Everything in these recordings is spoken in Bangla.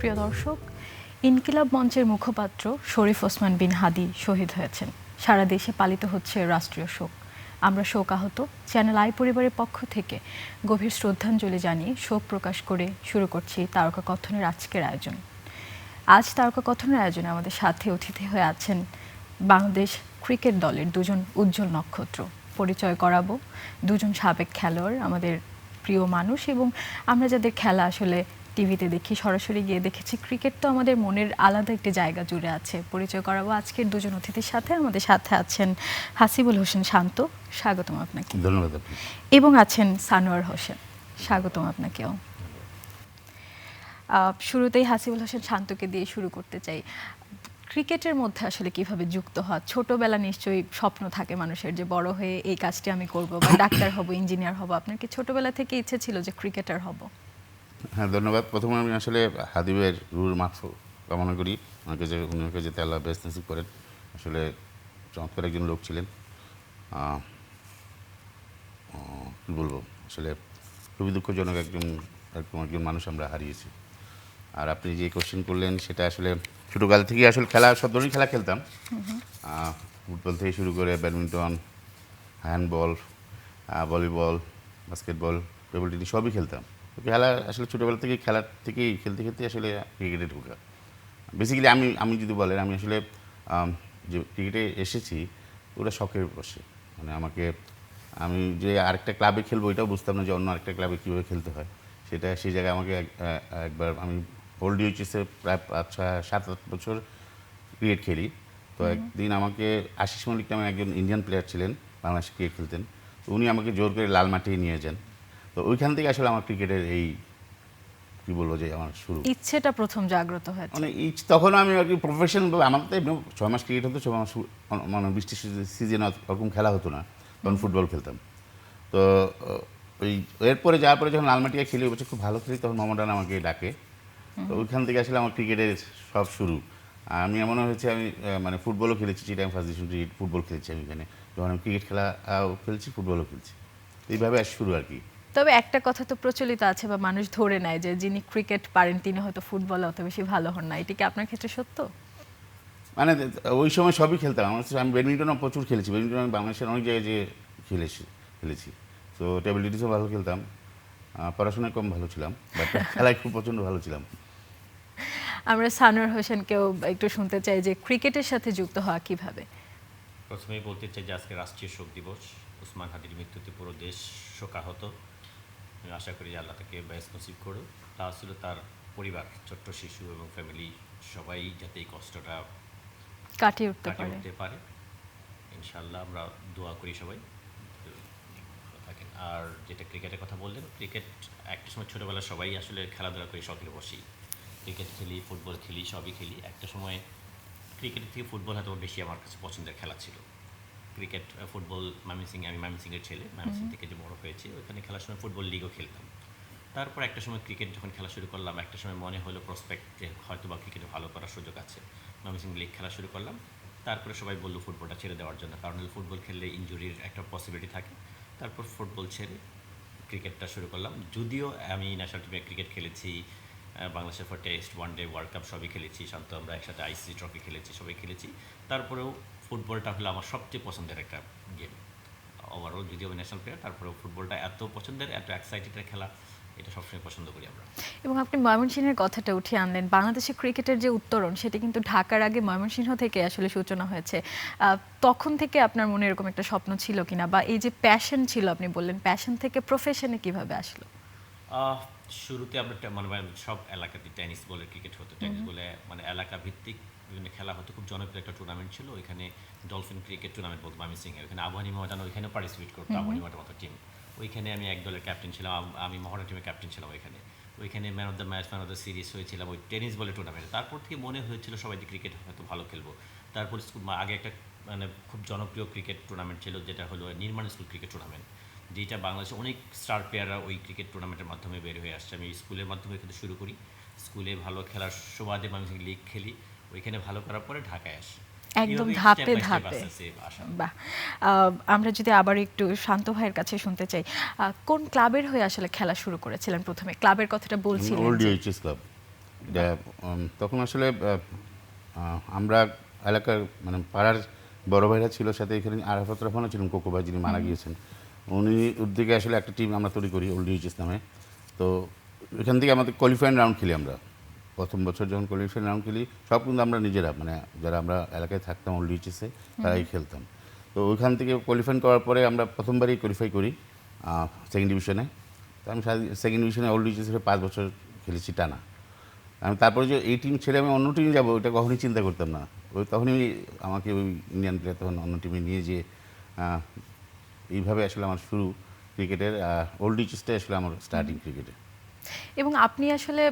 প্রিয় দর্শক, ইনকিলাব মঞ্চের মুখপাত্র শরীফ ওসমান বিন হাদি শহীদ হয়েছেন। সারা দেশে পালিত হচ্ছে রাষ্ট্রীয় শোক। আমরা শোকাহত চ্যানেল আই পরিবারের পক্ষ থেকে গভীর শ্রদ্ধাঞ্জলি জানিয়ে শোক প্রকাশ করে শুরু করছি তারকা কথনের আজকের আয়োজন। আজ তারকা কথনের আয়োজনে আমাদের সাথে অতিথি হয়ে আছেন বাংলাদেশ ক্রিকেট দলের দুজন উজ্জ্বল নক্ষত্র। পরিচয় করাবো দুজন সাবেক খেলোয়াড়, আমাদের প্রিয় মানুষ, এবং আমরা যাদের খেলা আসলে টিভিতে দেখি, সরাসরি গিয়ে দেখেছি। ক্রিকেট তো আমাদের মনের আলাদা একটি জায়গা জুড়ে আছে। পরিচয় করাবো আজকের দুজন অতিথির সাথে। আমাদের সাথে আছেন হাসিবুল হোসেন শান্ত, স্বাগতম আপনাকে। ধন্যবাদ। এবং আছেন সানোয়ার হোসেন, স্বাগতম আপনাকেও। শুরুতেই হাসিবুল হোসেন শান্তকে দিয়ে শুরু করতে চাই। ক্রিকেটের মধ্যে আসলে কিভাবে যুক্ত হওয়া? ছোটবেলা নিশ্চয়ই স্বপ্ন থাকে মানুষের যে বড় হয়ে এই কাজটি আমি করব, বা ডাক্তার হব, ইঞ্জিনিয়ার হব। আপনার কি ছোটবেলা থেকে ইচ্ছে ছিল যে ক্রিকেটার হব? হ্যাঁ, ধন্যবাদ। প্রথমে আমি আসলে হাদিবের রুর মাফ কামনা করি, উনাকে যেতে আল্লাহ বেস্ট নসিব করেন। আসলে চমৎকার একজন লোক ছিলেন। কী বলবো, আসলে খুবই দুঃখজনক একজন মানুষ আমরা হারিয়েছি। আর আপনি যে কোশ্চেন করলেন সেটা আসলে ছোটোকাল থেকে আসলে খেলা, সব ধরনের খেলা খেলতাম। ফুটবল থেকে শুরু করে badminton, handball, volleyball, basketball, table tennis সবই খেলতাম। খেলা আসলে ছোটোবেলা থেকে খেলতে খেলতে আসলে ক্রিকেটে ঢোকা। বেসিক্যালি আমি যদি বলেন, আমি আসলে যে ক্রিকেটে এসেছি ওটা শখের বসে। মানে আমি যে আরেকটা ক্লাবে খেলবো এটাও বুঝতাম না যে অন্য আরেকটা ক্লাবে কীভাবে খেলতে হয়। সেই জায়গায় আমাকে একবার আমি ওল্ড ইউএইচএসে প্রায় 7-8 বছর ক্রিকেট খেলি। তো একদিন আমাকে আশিস মল্লিক নামে একজন ইন্ডিয়ান প্লেয়ার ছিলেন, বাংলাদেশে ক্রিকেট খেলতেন। তো উনি আমাকে জোর করে লাল মাঠে নিয়ে যান। তো ওইখান থেকে আসলে আমার ক্রিকেটের এই কী বলবো যে আমার শুরু, ইচ্ছেটা প্রথম জাগ্রত হয়েছে। মানে তখন আমি আর কি প্রফেশনাল, আমার তো 6 মাস ক্রিকেট হতো, 6 মাস মানে বৃষ্টির সিজনে ওরকম খেলা হতো না, তখন ফুটবল খেলতাম। তো এরপরে যাওয়ার পরে যখন লালমাটিয়া খেলি, ওই বছর খুব ভালো খেলি, তখন মোহাম্মডান আমাকে ডাকে। তো ওইখান থেকে আসলে আমার ক্রিকেটের সব শুরু। আমি এমনও হয়েছে, আমি মানে ফুটবলও খেলেছি, চিটাগাং ফার্স্ট ডিভিশন ফুটবল খেলেছি আমি এখানে। যখন আমি ক্রিকেট খেলছি, ফুটবলও খেলছি। এইভাবে শুরু আর কি। তবে একটা কথা তো প্রচলিত আছে, বা মানুষ ধরে নেয় যে যিনি ক্রিকেট পারেন তিনি হয়তো ফুটবলে অত বেশি ভালো হন না। এটা কি আপনার ক্ষেত্রে সত্য? মানে ওই সময় সবই খেলতাম। আমি ব্যাডমিন্টনও প্রচুর খেলেছি। ব্যাডমিন্টন আমি বাংলাদেশের অনেক জায়গায় যে খেলেছি। তো টেবিল টেনিসও ভালো খেলতাম। পড়াশোনায় কম ভালো ছিলাম, বাট খেলায় খুব প্রচণ্ড ভালো ছিলাম। আমরা সানোয়ার হোসেনকেও একটু শুনতে চাই যে ক্রিকেটের সাথে যুক্ত হওয়া কিভাবে। প্রথমেই বলতে চাই যে আজকে রাষ্ট্রীয় শোক দিবস। ওসমান হাদির মৃত্যুতে পুরো দেশ শোকাহত। আমি আশা করি যে আল্লাহ তাকে বেস্ট নসিব করুক। তা ছিল তার পরিবার, ছোট্ট শিশু এবং ফ্যামিলি, সবাই যাতে এই কষ্টটা কাটিয়ে উঠতে পারে। ইনশাআল্লাহ আমরা দোয়া করি সবাই থাকেন। আর যেটা ক্রিকেটের কথা বললেন, ক্রিকেট একটা সময় ছোটোবেলা সবাই আসলে খেলাধুলা করে শখের বসি। ক্রিকেট খেলি, ফুটবল খেলি, সবই খেলি। একটা সময় ক্রিকেটের থেকে ফুটবল হয়তো বেশি আমার কাছে পছন্দের খেলা ছিল। ক্রিকেট, ফুটবল, আমি ময়মনসিংহের ছেলে, ময়মনসিংহ থেকে যে বড় হয়েছি, ওইখানে খেলার সময় ফুটবল লিগও খেলতাম। তারপর একটা সময় ক্রিকেট যখন খেলা শুরু করলাম, একটা সময় মনে হলো প্রসপেক্ট যে হয়তো বা ক্রিকেটে ভালো করার সুযোগ আছে। ময়মনসিংহ লিগ খেলা শুরু করলাম। তারপরে সবাই বললো ফুটবলটা ছেড়ে দেওয়ার জন্য, কারণ ফুটবল খেললে ইনজুরির একটা পসিবিলিটি থাকে। তারপর ফুটবল ছেড়ে ক্রিকেটটা শুরু করলাম। যদিও আমি ন্যাশনাল টিমে ক্রিকেট খেলেছি, বাংলাদেশের for test, one day, world cup সবই খেলেছি। শান্ত আমরা একসাথে আইসিসি ট্রফি খেলেছি, সবাই খেলেছি। তারপরেও ফুটবলটা হলো আমার সবচেয়ে পছন্দের একটা গেম ওভারঅল। যদিও আমি ন্যাশনাল প্লেয়ার, তারপরেও ফুটবলটা এত পছন্দের, এত এক্সাইটেড খেলা, এটা সবসময় পছন্দ করি আমরা। এবং আপনি ময়মনসিংহের কথাটা উঠিয়ে আনলেন। বাংলাদেশের ক্রিকেটের যে উত্তরণ, সেটা কিন্তু ঢাকার আগে ময়মনসিংহ থেকে আসলে সূচনা হয়েছে। তখন থেকে আপনার মনে এরকম একটা স্বপ্ন ছিল কিনা, বা এই যে প্যাশন ছিল, আপনি বললেন প্যাশন থেকে প্রফেশনে কিভাবে আসলো? শুরুতে আমরা সব এলাকাতে টেনিস বলে ক্রিকেট হতো। টেনিস বলে মানে এলাকা ভিত্তিক বিভিন্ন খেলা হতো। খুব জনপ্রিয় একটা টুর্নামেন্ট ছিল ওইখানে, ডলফিন ক্রিকেট টুর্নামেন্ট বলতো ময়মনসিংহে। ওইখানে আবহানী ময়দান, ওইখানে পার্টিসিপেট করতো আবহানী ময়দান মতো টিম। ওইখানে আমি এক দলের ক্যাপ্টেন ছিলাম, আমি মহড়া টিমের ক্যাপ্টেন ছিলাম ওইখানে man of the match, man of the series হয়েছিলাম ওই টেনিস বলে টুর্নামেন্টে। তারপর থেকে মনে হয়েছিল সবাই যে ক্রিকেট হয়তো ভালো খেলবো। তারপর আগে একটা মানে খুব জনপ্রিয় ক্রিকেট টুর্নামেন্ট ছিল, যেটা হলো নির্মাণ স্কুল ক্রিকেট টুর্নামেন্ট, যেটা বাংলাদেশে অনেক স্টার প্লেয়াররা ওই ক্রিকেট টুর্নামেন্টের মাধ্যমে বের হয়ে আসছে। আমি স্কুলের মাধ্যমে কিন্তু শুরু করি। স্কুলে ভালো খেলার সুবাদে ময়মনসিংহ লিগ খেলি, ওইখানে ভালো করার পরে ঢাকায় আসি। একদম ধাপে ধাপে। বাহ। আমরা যদি আবার একটু শান্ত ভাইয়ের কাছে শুনতে চাই, কোন ক্লাবের হয়ে আসলে খেলা শুরু করেছিলেন প্রথমে? ক্লাবের কথাটা বলছিলেন। Old UHS club. এটা তখন আসলে আমরা এলাকার মানে পাড়ার বড় ভাইরা ছিল, সাথে এখানে আরাফাত রহমানও ছিলেন, কোকো ভাই যিনি মারা গিয়েছেন, উনি উদ্যোগে আসলে একটা টিম আমরা তৈরি করি ওল্ড এইচএস নামে। তো এখান থেকে আমাদের কোয়ালিফাইং রাউন্ড খেলি আমরা। প্রথম বছর যখন কোয়ালিফাইং রাউন্ড খেলি সব কিন্তু আমরা নিজেরা, মানে যারা আমরা এলাকায় থাকতাম ওল্ড এইচএসে তারাই খেলতাম। তো ওইখান থেকে কোয়ালিফাই করার পরে আমরা প্রথমবারই কোয়ালিফাই করি সেকেন্ড ডিভিশনে। তো আমি সেকেন্ড ডিভিশনে ওল্ড এইচএসে 5 বছর খেলেছি টানা। আমি তারপরে যে এই টিম ছেড়ে আমি অন্য টিমে যাবো ওইটা কখনোই চিন্তা করতাম না। ওই তখনই আমাকে ওই ইন্ডিয়ান প্লেয়ার তখন অন্য টিমে নিয়ে যে এইভাবে আসলে আমার শুরু ক্রিকেটের। ওল্ড এইচএসটাই আসলে আমার স্টার্টিং ক্রিকেটে। এবং আপনি আসলে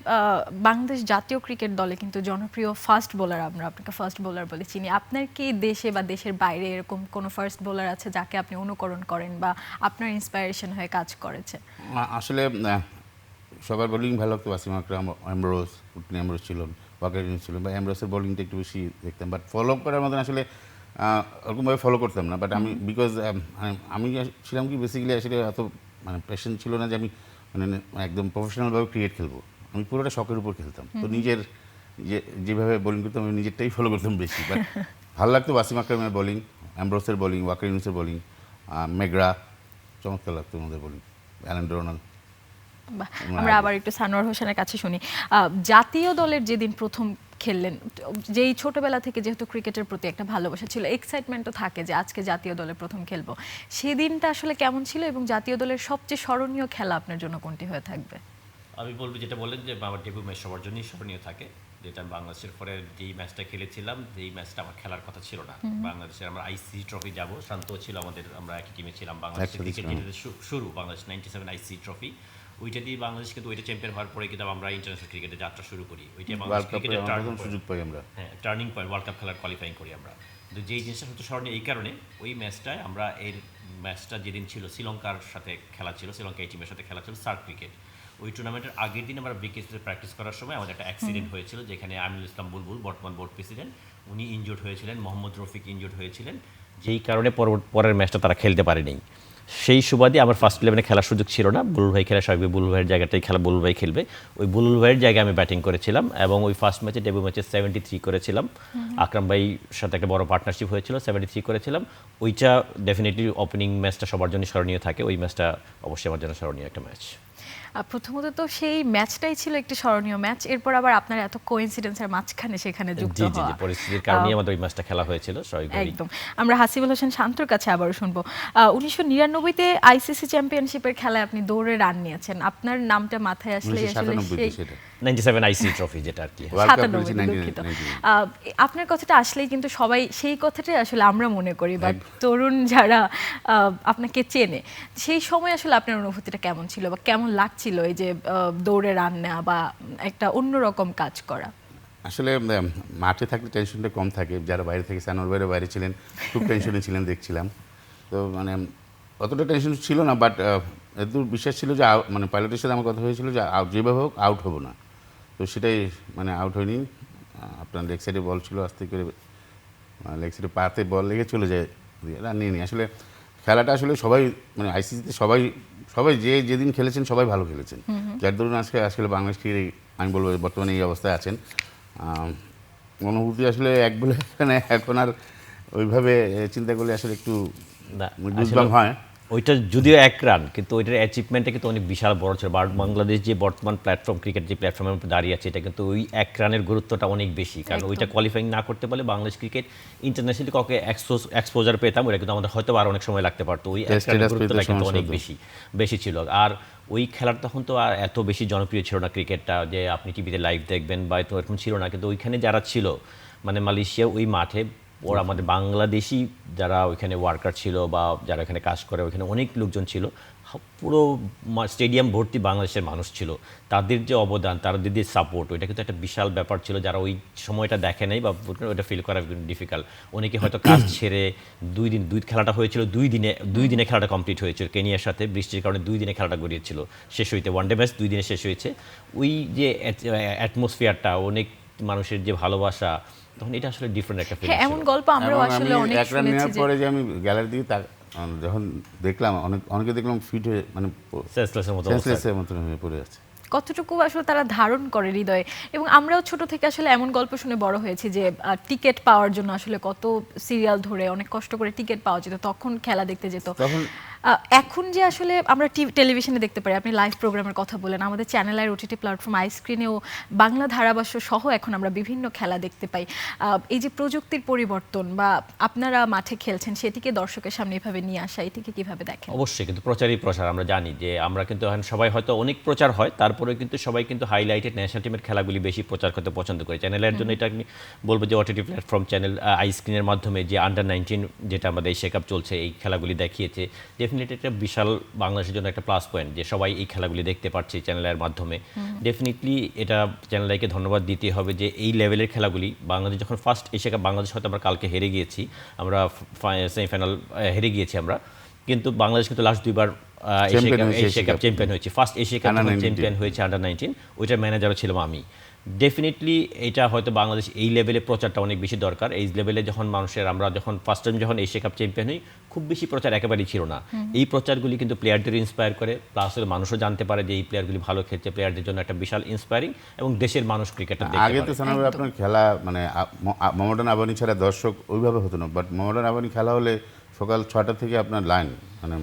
বাংলাদেশ জাতীয় ক্রিকেট দলে কিন্তু জনপ্রিয় ফাস্ট বোলার, আমরা আপনাকে ফাস্ট বোলার বলে চিনি। আপনার কি দেশে বা দেশের বাইরে এরকম কোনো ফাস্ট বোলার আছে যাকে আপনি অনুকরণ করেন বা আপনার ইন্সপায়ারেশন হয়ে কাজ করেছে? আসলে সবার বোলিং ভালো লাগতো, ওয়াসিম আকরাম, অ্যামব্রোস, উটনি অ্যামব্রোস ছিলেন, ওয়াকার ইউনুস ছিলেন, বা অ্যামব্রোসের বোলিংটা একটু বেশি দেখতাম, বাট ফলো করার মতন আসলে ওরকমভাবে ফলো করতাম না। বাট আমি বিকজ আমি ছিলাম কি বেসিক্যালি আসলে এত মানে প্যাশন ছিল না যে আমি মানে একদম প্রফেশনালভাবে ক্রিকেট খেলবো। আমি পুরোটা শখের উপর খেলতাম। তো নিজের যেভাবে বোলিং করতাম আমি নিজেরটাই ফলো করতাম বেশি। বাট ভালো লাগতো ওয়াসিম আকরামের বোলিং, অ্যামব্রোসের বোলিং, ওয়াকার ইউনুসের বোলিং, মেগরা, চমৎকার লাগতো ওনাদের বোলিং, অ্যালেন ডোনাল্ড। বাহ, আমরা আবার একটু সানোয়ার হোসেনের কাছে শুনি। জাতীয় দলের যেদিন প্রথম খেললেন, যেই ছোটবেলা থেকে যেহেতু ক্রিকেটের প্রতি একটা ভালোবাসা ছিল, এক্সাইটমেন্টও থাকে যে আজকে জাতীয় দলে প্রথম খেলবো, সেদিনটা আসলে কেমন ছিল এবং জাতীয় দলের সবচেয়ে স্মরণীয় খেলা আপনার জন্য কোনটি হয়ে থাকবে? আমি বলবো যেটা বললেন যে আমার ডেবিউ ম্যাচ সবার জন্যই স্মরণীয় থাকে, যেটা আমি বাংলাদেশের পরে যেই ম্যাচটা খেলেছিলাম, যেই ম্যাচটা আমার খেলার কথা ছিল না। বাংলাদেশের আমরা আইসিসি ট্রফি যাব, শান্ত ছিল আমাদের, আমরা একই টিমে ছিলাম। বাংলাদেশের ক্রিকেট যেটা শুরু, বাংলাদেশ 97 আইসিসি ট্রফি, ওইটা দিয়ে বাংলাদেশ কিন্তু ওইটা চ্যাম্পিয়ন হওয়ার পরে কিন্তু আমরা ইন্টারন্যাশনাল ক্রিকেটে যাত্রা শুরু করি। ওইটা বাংলাদেশ ক্রিকেটের সুযোগ পাই আমরা, হ্যাঁ টার্নিং পয়েন্ট, ওয়ার্ল্ড কাপ খেলার কোয়ালিফাইং করি আমরা। কিন্তু যেই জিনিসটা সবচেয়ে স্মরণীয় এই কারণে, ওই ম্যাচটায় আমরা এর ম্যাচটা যেদিন ছিল শ্রীলঙ্কার সাথে খেলা ছিল, শ্রীলঙ্কা এই টিমের সাথে খেলা ছিল সার্ক ক্রিকেট। ওই টুর্নামেন্টের আগের দিন আমরা বিকেএসপিতে প্র্যাকটিস করার সময় আমাদের একটা অ্যাক্সিডেন্ট হয়েছিল, যেখানে আমিনুল ইসলাম বুলবুল, বর্তমান বোর্ড প্রেসিডেন্ট, উনি ইনজুর্ড হয়েছিলেন, মোহাম্মদ রফিক ইনজুর্ড হয়েছিলেন, যেই কারণে পরের ম্যাচটা তারা খেলতে পারেনি। সেই সুবাদে আমার ফার্স্ট ইলেভেনে খেলার সুযোগ ছিল না। বুলুল ভাই খেলা স্বাভাবিক, বুলুল ভাইয়ের জায়গাটাই খেলা বুলুল ভাই খেলবে। ওই বুলুল ভাইয়ের জায়গায় আমি ব্যাটিং করেছিলাম এবং ওই ফার্স্ট ম্যাচে ডেবিউ ম্যাচে 73 করেছিলাম। আকরাম ভাইয়ের সাথে একটা বড় পার্টনারশিপ হয়েছিল, 73 করেছিলাম। ওইটা ডেফিনেটলি ওপেনিং ম্যাচটা সবার জন্য স্মরণীয় থাকে, ওই ম্যাচটা অবশ্যই আমার জন্য স্মরণীয় একটা ম্যাচ। প্রথমত তো সেই ম্যাচটাই ছিল একটি স্মরণীয় ম্যাচ, এরপর আবার আপনার এত কোইন্সিডেন্সের মাঝখানে সেখানে যুক্ত জি জি হওয়া, জি, পরিস্থিতির কারণেই আমাদের ওই ম্যাচটা খেলা হয়েছিল স্বাভাবিকভাবেই। একদম। আমরা হাসিবুল হোসেন শান্তর কাছে আবারও শুনবো। 1999-তে আইসিসি চ্যাম্পিয়নশিপের খেলায় আপনি দৌড়ে রান নিয়েছেন, আপনার নামটা মাথায় আসলে আসলে 1997 সেই সেটা 97 আইসি ট্রফি যেটা আর কি। ওয়ার্ল্ড কাপ 97, করেছি দুঃখিত। 1999। আপনার কথাটা আসলেই কিন্তু সবাই সেই কথাটাই আসলে আমরা মনে করি, বা তরুণ যারা আপনাকে চেনে, সেই সময় আসলে আপনার অনুভূতিটা কেমন ছিল বা কেমন লাগছিল এই যে দৌড়ে রান নেওয়া বা একটা অন্যরকম কাজ করা? আসলে মাঠে থাকলে টেনশনটা কম থাকে, যারা বাইরে থেকে সানোর বাইরে ছিলেন খুব টেনশনে ছিলেন দেখছিলাম। তো মানে অতটা টেনশন ছিল না, বাট এত বিশ্বাস ছিল যে মানে পাইলটের সাথে আমার কথা হয়েছিল যে যেভাবে হোক আউট হবো না। তো সেটাই মানে আউট হয়নি। আপনার লেগ সাইডে বল ছিল, আস্তে করে লেগ সাইডে পাতে বল লেগে চলে যায়, রান নিয়ে নিই। আসলে খেলাটা আসলে সবাই মানে আইসিসিতে সবাই যেদিন খেলেছেন সবাই ভালো খেলেছেন, যার ধরুন আসলে বাংলাদেশ ক্রিকেট আমি বলবো বর্তমানে এই অবস্থায় আছেন। অনুভূতি আসলে এক বলে এখন আর ওইভাবে চিন্তা করলে আসলে একটু না, গুজবাম হয়। ওইটা যদিও এক রান, কিন্তু ওইটার অ্যাচিভমেন্টটা কিন্তু অনেক বিশাল বড় ছিল। বাংলাদেশ যে বর্তমান প্ল্যাটফর্ম, ক্রিকেট যে প্ল্যাটফর্মের উপর দাঁড়িয়ে আছে, এটা কিন্তু ওই এক রানের গুরুত্বটা অনেক বেশি। কারণ ওইটা কোয়ালিফাইং না করতে পারলে বাংলাদেশ ক্রিকেট ইন্টারন্যাশনালি কাউকে এক্সপোজার পেতাম, ওটা কিন্তু আমাদের হয়তো আর অনেক সময় লাগতে পারতো। ওই এক রানের গুরুত্বটা কিন্তু অনেক বেশি ছিল। আর ওই খেলার তখন তো আর এত বেশি জনপ্রিয় ছিল না ক্রিকেটটা, যে আপনি টিভিতে লাইভ দেখবেন বা তো এরকম ছিল না। কিন্তু ওইখানে যারা ছিল, মানে মালয়েশিয়া ওই মাঠে ওরা আমাদের বাংলাদেশি যারা ওইখানে ওয়ার্কার ছিল বা যারা এখানে কাজ করে, ওইখানে অনেক লোকজন ছিল, পুরো স্টেডিয়াম ভর্তি বাংলাদেশের মানুষ ছিল। তাদের যে অবদান, তাদের যে সাপোর্ট, ওইটা কিন্তু একটা বিশাল ব্যাপার ছিল। যারা ওই সময়টা দেখে নাই বা ওইটা ফিল করা ডিফিকাল্ট। অনেকে হয়তো কাজ ছেড়ে দুই খেলাটা হয়েছিল, দুই দিনে খেলাটা কমপ্লিট হয়েছিল। কেনিয়ার সাথে বৃষ্টির কারণে 2 দিনে খেলাটা গড়িয়েছিল শেষ হইতে, ওয়ানডে ম্যাচ 2 দিনে শেষ হয়েছে। ওই যে অ্যাটমসফিয়ারটা, অনেক মানুষের যে ভালোবাসা, তখন এটা আসলে ডিফারেন্ট একটা ফিল। হ্যাঁ, এমন গল্প আমরাও আসলে অনেক এক রান শুনেছি নেওয়ার যে পরে যে আমি গ্যালারি দিয়ে যখন দেখলাম অনেকে দেখলাম ফিট হয়ে মানে সেন্সলেসের মতো সেন্সলেসের মতো হয়ে পড়ে আছে। কতটুকু আসলে তারা ধারণ করে হৃদয়ে, এবং আমরাও ছোট থেকে আসলে এমন গল্প শুনে বড় হয়েছি যে টিকিট পাওয়ার জন্য আসলে কত সিরিয়াল ধরে অনেক কষ্ট করে টিকিট পাওয়া যেত, তখন খেলা দেখতে যেত। তখন এখন যে আসলে আমরা টেলিভিশনে দেখতে পারি, আপনি লাইভ প্রোগ্রামের কথা বলেন, আমাদের চ্যানেল আর ওটিটি প্ল্যাটফর্ম আইস্ক্রিনেও বাংলা ধারাভাষ্য সহ এখন আমরা বিভিন্ন খেলা দেখতে পাই। এই যে প্রযুক্তির পরিবর্তন বা আপনারা মাঠে খেলছেন সেটিকে দর্শকের সামনে এভাবে নিয়ে আসা, এটিকে কিভাবে দেখেন? অবশ্যই, কিন্তু প্রচারই প্রচার। আমরা জানি যে আমরা কিন্তু এখন সবাই হয়তো অনেক প্রচার হয়, তারপরে কিন্তু সবাই কিন্তু হাইলাইটেড ন্যাশনাল টিমের খেলাগুলি বেশি প্রচার করতে পছন্দ করে। চ্যানেলের জন্য এটা আমি বলবো যে ওটিটি প্ল্যাটফর্ম চ্যানেল আইস্ক্রিনের মাধ্যমে যে আন্ডার-19 যেটা আমাদের এশিয়া কাপ চলছে, এই খেলাগুলি দেখিয়েছে। ডেফিনেটলি একটা বিশাল বাংলাদেশের জন্য একটা প্লাস পয়েন্ট যে সবাই এই খেলাগুলি দেখতে পারছে চ্যানেলের মাধ্যমে। ডেফিনেটলি এটা চ্যানেল আইকে ধন্যবাদ দিতে হবে যে এই লেভেলের খেলাগুলি বাংলাদেশ যখন ফার্স্ট এশিয়া কাপ, বাংলাদেশ হয়তো আমরা কালকে হেরে গিয়েছি, আমরা সেমিফাইনাল হেরে গিয়েছি আমরা, কিন্তু বাংলাদেশ কিন্তু লাস্ট দুইবার এশিয়া কাপ চ্যাম্পিয়ন হয়েছে। ফার্স্ট এশিয়া কাপ চ্যাম্পিয়ন হয়েছে আন্ডার-19, ওইটার ম্যানেজারও ছিলাম আমি। ডেফিনেটলি এটা হয়তো বাংলাদেশ এই লেভেলে প্রচারটা অনেক বেশি দরকার। এই লেভেলে যখন মানুষের, আমরা যখন ফার্স্ট টাইম যখন এশিয়া কাপ চ্যাম্পিয়ন হই, খুব বেশি প্রচার একেবারেই ছিল না। এই প্রচারগুলি কিন্তু প্লেয়ারদের ইন্সপায়ার করে, প্লাস মানুষও জানতে পারে যে এই প্লেয়ারগুলি ভালো খেলছে, প্লেয়ারদের জন্য একটা বিশাল ইন্সপায়ারিং, এবং দেশের মানুষ ক্রিকেটটা দেখতে আগে তো পারে। সানাম ভাই আপনার খেলা মানে মোহামেডান আবানি ছাড়া দর্শক ওইভাবে হতো না, বাট মোহামেডান আবানি খেলা হলে সকাল 6টা থেকে আপনার লাইন, মানে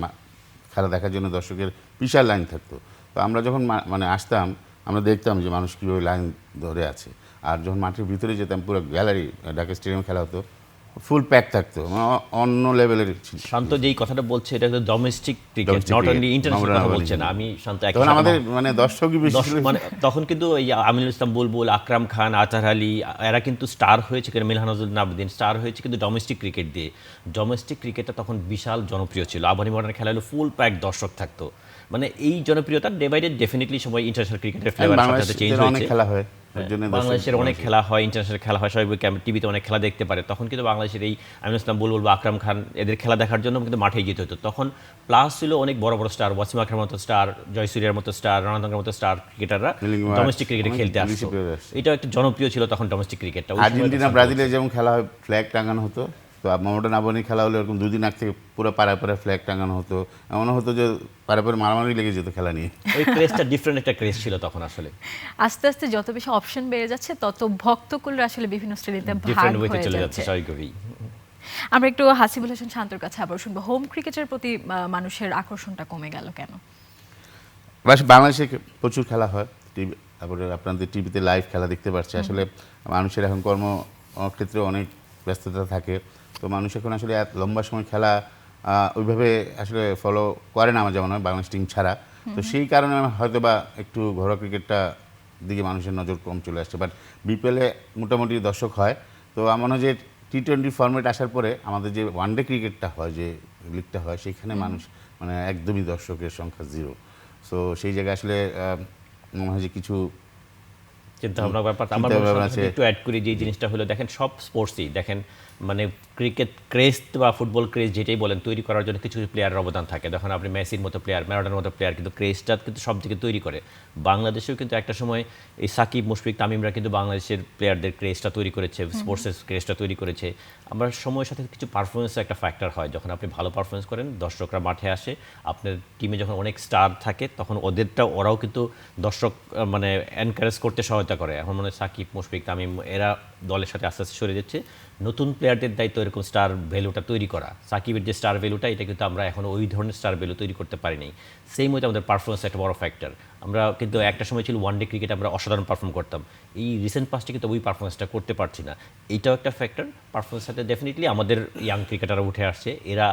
খেলা দেখার জন্য দর্শকের বিশাল লাইন থাকতো। তো আমরা যখন মানে আসতাম, আমরা দেখতাম যে মানুষ কীভাবে লাইন ধরে আছে। আর যখন মাঠের ভিতরে যেতাম, পুরো গ্যালারি, ঢাকা স্টেডিয়ামে খেলা হতো, ফুল প্যাক থাকতো, মানে অন্য লেভেলের ছিল। শান্ত যেই কথাটা বলছে এটা কিন্তু domestic cricket, not only international কথা বলছে না। আমি শান্ত একই তখন আমাদের মানে দর্শকই বেশি ছিল। মানে তখন কিন্তু এই আমিনুল ইসলাম বুলবুল, আকরাম খান, আতার আলী, এরা কিন্তু স্টার হয়েছে, মিলহানুল নাবদিন স্টার হয়েছে কিন্তু ডোমেস্টিক ক্রিকেট দিয়ে। ডোমেস্টিক ক্রিকেটটা তখন বিশাল জনপ্রিয় ছিল। আবাহনী মডার্ন খেলা হলো ফুল প্যাক দর্শক থাকতো। মানে এই জনপ্রিয়তা ডে বাই ডে ডেফিনেটলি সময় ইন্টারন্যাশনাল ক্রিকেটের ফ্লেভার সাথে চেঞ্জ হয়েছে। অনেক খেলা হয়, বাংলাদেশের অনেক খেলা হয়, ইন্টারন্যাশনাল খেলা হয়, সবাই টিভিতে অনেক খেলা দেখতে পারে। তখন কিন্তু বাংলাদেশের এই আমিনুল ইসলাম বুলবুল বা আকরাম খান এদের খেলা দেখার জন্য কিন্তু মাঠে যেতে হতো। তখন প্লাস ছিল অনেক বড় বড় স্টার, ওয়াসিম আকরামের মতো স্টার, জয়সূর্যের মতো স্টার, রানাতঙ্গের মতো স্টার ক্রিকেটাররা ডোমেস্টিক ক্রিকেটে খেলতে আসতো। এটা একটা জনপ্রিয় ছিল তখন ডোমেস্টিক ক্রিকেটটা। আর্জেন্টিনা ব্রাজিলে যেমন খেলা হয়, ফ্ল্যাগ টাঙানো হতো, তো মোহামেডান আবাহনী খেলা হলে এরকম দুদিন আগ থেকে পুরো পাড়ায় পাড়ায় ফ্ল্যাগ টাঙানো হতো। এমন হতো যে পাড়ায় পাড়ায় মারামারি লেগে যেত খেলা নিয়ে। ওই ক্রেজটা ডিফারেন্ট একটা ক্রেজ ছিল তখন আসলে। আস্তে আস্তে যত বেশি অপশন বেড়ে যাচ্ছে, তত ভক্তকুলরা আসলে বিভিন্ন শ্রেণীতে ভাগ ডিফারেন্ট ওয়েতে হয়ে চলে যাচ্ছে। যাচ্ছে স্বাভাবিকভাবেই। আমরা একটু হাসিবুল হাসান শান্তর কাছে আবার শুনবো, হোম ক্রিকেটের প্রতি মানুষের আকর্ষণটা কমে গেল কেন? বাংলাদেশে প্রচুর খেলা হয়, টিভি, তারপরে আপনাদের টিভিতে লাইভ খেলা দেখতে পাচ্ছে। আসলে মানুষের এখন কর্মক্ষেত্রে অনেক ব্যস্ততা থাকে, তো মানুষ এখন আসলে এত লম্বা সময় খেলা ওইভাবে আসলে ফলো করে না আমার, যেমন হয় বাংলাদেশ টিম ছাড়া। তো সেই কারণে হয়তো বা একটু ঘরোয়া ক্রিকেটটা দিকে মানুষের নজর কম চলে আসছে। বাট বিপিএলে মোটামুটি দর্শক হয়। তো আমার মনে হয় যে টি-20 ফরম্যাট আসার পরে আমাদের যে ওয়ানডে ক্রিকেটটা হয়, যে লিগটা হয়, সেখানে মানুষ মানে একদমই দর্শকের সংখ্যা জিরো। সো সেই জায়গায় আসলে মনে হয় যে কিছু চিন্তাভাবনা ব্যাপারটা আমার একটু অ্যাড করি। যে জিনিসটা হলো, দেখেন সব স্পোর্টসই দেখেন, মানে ক্রিকেট ক্রেজ বা ফুটবল ক্রেজ যেটাই বলেন, তৈরি করার জন্য কিছু প্লেয়ারের অবদান থাকে। দেখুন আপনি মেসির মতো প্লেয়ার, ম্যারাডোনার মতো প্লেয়ার, কিন্তু ক্রেজটা কিন্তু সব দিকে তৈরি করে। বাংলাদেশেও কিন্তু একটা সময় এই সাকিব, মুশফিক, তামিমরা কিন্তু বাংলাদেশের প্লেয়ারদের ক্রেজটা তৈরি করেছে, স্পোর্টসের ক্রেজটা তৈরি করেছে। আমরা সময়ের সাথে কিছু পারফরমেন্সের একটা ফ্যাক্টর হয়, যখন আপনি ভালো পারফরমেন্স করেন দর্শকরা মাঠে আসে। আপনার টিমে যখন অনেক স্টার থাকে তখন ওরাও কিন্তু দর্শক মানে এনকারেজ করতে সহায়তা করে। এখন মনে হয় সাকিব, মুশফিক, তামিম এরা দলের সাথে আস্তে আস্তে সরে যাচ্ছে। নতুন প্লেয়ারদের দায়িত্ব এরকম স্টার ভ্যালুটা তৈরি করা। সাকিবের যে স্টার ভ্যালুটা, এটা কিন্তু আমরা এখন ওই ধরনের স্টার ভ্যালু তৈরি করতে পারিনি। সেই মতো আমাদের পারফরমেন্স একটা বড় ফ্যাক্টর। আমরা কিন্তু একটা সময় ছিল ওয়ানডে ক্রিকেট আমরা অসাধারণ পারফর্ম করতাম, এই রিসেন্ট পাস্টে কিন্তু ওই পারফরমেন্সটা করতে পারছি না। এইটাও একটা ফ্যাক্টর। পারফরমেন্সের সাথে ডেফিনেটলি আমাদের ইয়াং ক্রিকেটাররা উঠে আসছে, এরা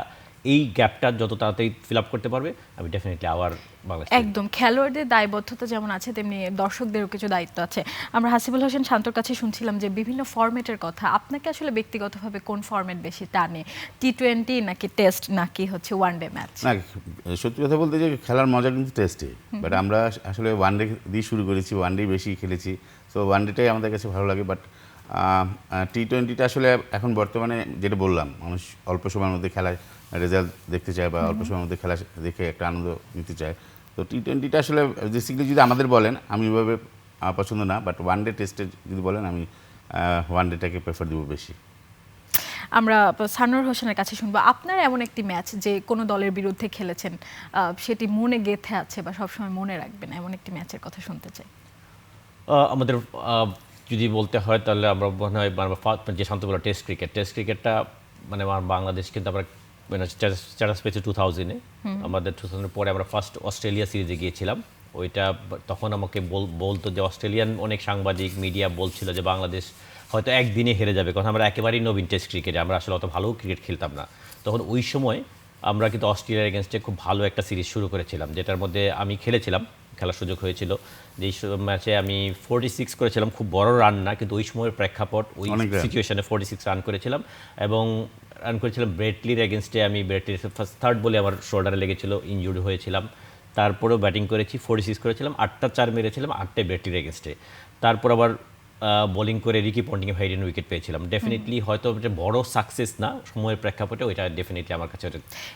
এই গ্যাপটা যত তাড়াতাড়ি ফিল আপ করতে পারবে, আমি ডেফিনেটলি আবার বাংলাদেশ। একদম, খেলোয়াড়দের দায়বদ্ধতা যেমন আছে তেমনি দর্শকদেরও কিছু দায়িত্ব আছে। আমরা হাসিবুল হাসান শান্তর কাছে শুনছিলাম যে বিভিন্ন ফরম্যাটের কথা। আপনাকে আসলে ব্যক্তিগতভাবে কোন ফরম্যাট বেশি টানে, টি-20 নাকি টেস্ট নাকি হচ্ছে ওয়ানডে ম্যাচ? না, সত্যি কথা বলতে যে খেলার মজা কিন্তু টেস্টে, বাট আমরা আসলে ওয়ানডে দিয়ে শুরু করেছি, ওয়ানডে বেশি খেলেছি, সো ওয়ানডেটাই আমাদের কাছে ভালো লাগে। বাট টি-20টা আসলে এখন বর্তমানে যেটা বললাম, মানুষ অল্প সময়ের মধ্যে খেলায় রেজাল্ট দেখতে চায় বা অল্প সময়ের মধ্যে খেলা দেখে একটা আনন্দ নিতে চায়। তো টি-20টা আসলে বেসিক্যালি যদি আমাদের বলেন, আমি ওইভাবে পছন্দ না, বাট ওয়ানডে টেস্টে যদি বলেন, আমি ওয়ানডেটাকে প্রেফার দেবো বেশি। আমরা সানোয়ার হোসেনের কাছে শুনবো আপনার এমন একটি ম্যাচ যে কোনো দলের বিরুদ্ধে খেলেছেন, সেটি মনে গেঁথে আছে বা সবসময় মনে রাখবেন, এমন একটি ম্যাচের কথা শুনতে চাই। আমাদের যদি বলতে হয় তাহলে আমরা মনে হয় যে শান্তগুলো টেস্ট ক্রিকেটটা মানে আমার বাংলাদেশ কিন্তু আমরা মানে স্ট্যাটাস পেয়েছি 2000-এ। আমাদের 2000-এর পরে আমরা ফার্স্ট অস্ট্রেলিয়া সিরিজে গিয়েছিলাম। ওইটা তখন আমাকে বলতো যে অস্ট্রেলিয়ান অনেক সাংবাদিক মিডিয়া বলছিল যে বাংলাদেশ হয়তো একদিনে হেরে যাবে, কারণ আমরা একেবারেই নবীন টেস্ট ক্রিকেটে, আমরা আসলে অত ভালো ক্রিকেট খেলতাম না। তখন ওই সময় আমরা কিন্তু অস্ট্রেলিয়ার এগেনস্টে খুব ভালো একটা সিরিজ শুরু করেছিলাম, যেটার মধ্যে আমি খেলার সুযোগ হয়েছিল। যেই ম্যাচে আমি 46 করেছিলাম, খুব বড় রান না, কিন্তু ওই সময়ের প্রেক্ষাপট ওই সিচুয়েশনে 46 রান করেছিলাম। এবং রান করেছিলাম ব্রেটলির এগেনস্টে। আমি ব্রেটলির ফার্স্ট থার্ড বলে আমার শোল্ডারে লেগেছিল, ইনজুর্ড হয়েছিলাম। তারপরেও ব্যাটিং করেছি, 46 করেছিলাম, 8টা 4 মেরেছিলাম, 8টাই ব্রেটলির এগেনস্টে। তারপর আবার বোলিং করে রিকি পন্টিংয়ে হাইডেন উইকেট পেয়েছিলাম। ডেফিনেটলি হয়তো এটা বড় সাকসেস না সময়ের প্রেক্ষাপটে, ওইটা ডেফিনেটলি আমার কাছে।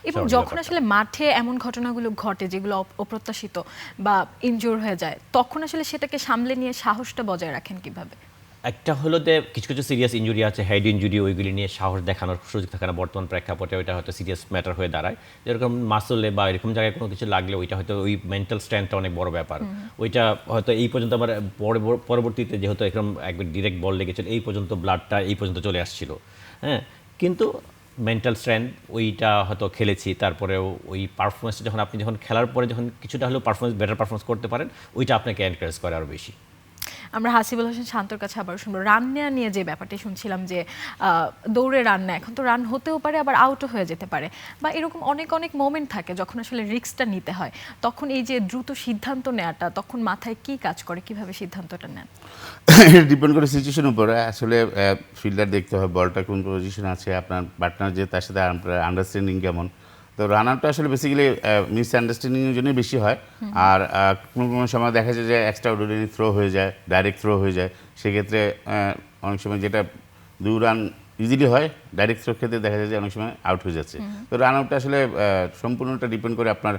এবং যখন আসলে মাঠে এমন ঘটনাগুলো ঘটে যেগুলো অপ্রত্যাশিত বা ইনজুর হয়ে যায়, তখন আসলে সেটাকে সামলে নিয়ে সাহসটা বজায় রাখেন কিভাবে? একটা হলো যে কিছু কিছু সিরিয়াস ইনজুরি আছে, হেড ইনজুরি, ওইগুলি নিয়ে সাহস দেখানোর সুযোগ থাকে না বর্তমান প্রেক্ষাপটে, ওইটা হয়তো সিরিয়াস ম্যাটার হয়ে দাঁড়ায়। যেরকম মাসলে বা এরকম জায়গায় কোনো কিছু লাগলে ওইটা হয়তো ওই মেন্টাল স্ট্রেংথটা অনেক বড় ব্যাপার। ওইটা হয়তো এই পর্যন্ত আমার পরবর্তীতে যেহেতু এরকম একবার ডিরেক্ট বল লেগেছিল, এই পর্যন্ত ব্লাডটা এই পর্যন্ত চলে আসছিল, হ্যাঁ। কিন্তু মেন্টাল স্ট্রেংথ ওইটা হয়তো খেলেছি। তারপরেও ওই পারফরমেন্সটা যখন খেলার পরে যখন কিছুটা হলেও বেটার পারফরমেন্স করতে পারেন, ওইটা আপনাকে এনকারেজ করে আরও বেশি। আমরা হাসিবুল হোসেন শান্তর কাছে আবার শুনবো রান নেওয়া নিয়ে যে ব্যাপারটি শুনছিলাম, যে দৌড়ে রান নেয়, এখন তো রান হতেও পারে আবার আউটও হয়ে যেতে পারে, বা এরকম অনেক অনেক মোমেন্ট থাকে যখন আসলে রিস্কটা নিতে হয়, তখন এই যে দ্রুত সিদ্ধান্ত নেওয়াটা তখন মাথায় কি কাজ করে, কিভাবে সিদ্ধান্তটা নেন? ডিপেন্ড করে সিচুয়েশনের উপরে। আসলে ফিল্ডার দেখতে হয়, বলটা কোন পজিশন আছে, আপনার পার্টনার যে তার সাথে আপনার আন্ডারস্ট্যান্ডিং কেমন। তো রান আউটটা আসলে বেসিক্যালি মিসআন্ডারস্ট্যান্ডিংয়ের জন্যই বেশি হয়। আর কোনো কোনো সময় দেখা যায় যে এক্সট্রা অর্ডিনারি থ্রো হয়ে যায়, ডাইরেক্ট থ্রো হয়ে যায়। সেক্ষেত্রে অনেক সময় যেটা 2 রান ইজিলি হয়, ডাইরেক্ট থ্রোর ক্ষেত্রে দেখা যায় যে অনেক সময় আউট হয়ে যাচ্ছে। তো রান আউটটা আসলে সম্পূর্ণটা ডিপেন্ড করে আপনার